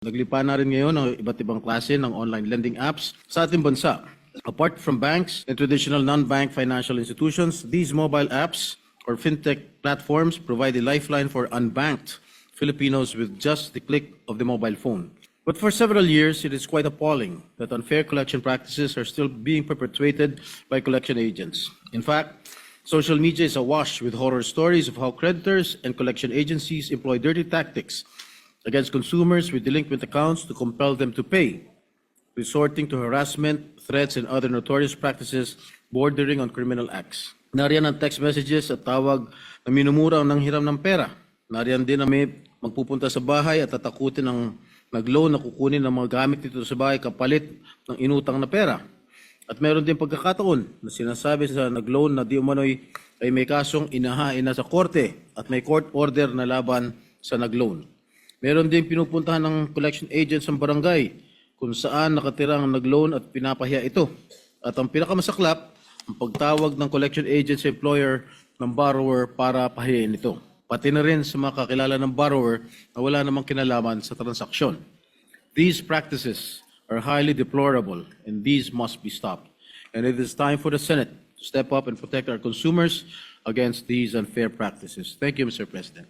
Naglipa na rin ngayon ang iba't ibang klase ng online lending apps sa ating bansa. Apart from banks and traditional non-bank financial institutions, these mobile apps or fintech platforms provide a lifeline for unbanked Filipinos with just the click of the mobile phone. But for several years, it is quite appalling that unfair collection practices are still being perpetrated by collection agents. In fact, social media is awash with horror stories of how creditors and collection agencies employ dirty tactics against consumers with delinquent accounts to compel them to pay, resorting to harassment, threats, and other notorious practices bordering on criminal acts. Nariyan ang text messages at tawag na minumura ang nanghiram ng pera. Nariyan din na may magpupunta sa bahay at tatakutin ng nag-loan na kukunin ng mga gamit dito sa bahay kapalit ng inutang na pera. At meron din pagkakataon na sinasabi sa nag-loan na di umano'y ay may kasong inahain na sa korte at may court order na laban sa nag-loan. Meron din pinupuntahan ng collection agents ng barangay kung saan nakatira ang nag-loan at pinapahiya ito. At ang pinakamasaklap, ang pagtawag ng collection agent sa employer ng borrower para pahiyain ito. Pati na rin sa mga kakilala ng borrower na wala namang kinalaman sa transaksyon. These practices are highly deplorable and these must be stopped. And it is time for the Senate to step up and protect our consumers against these unfair practices. Thank you, Mr. President.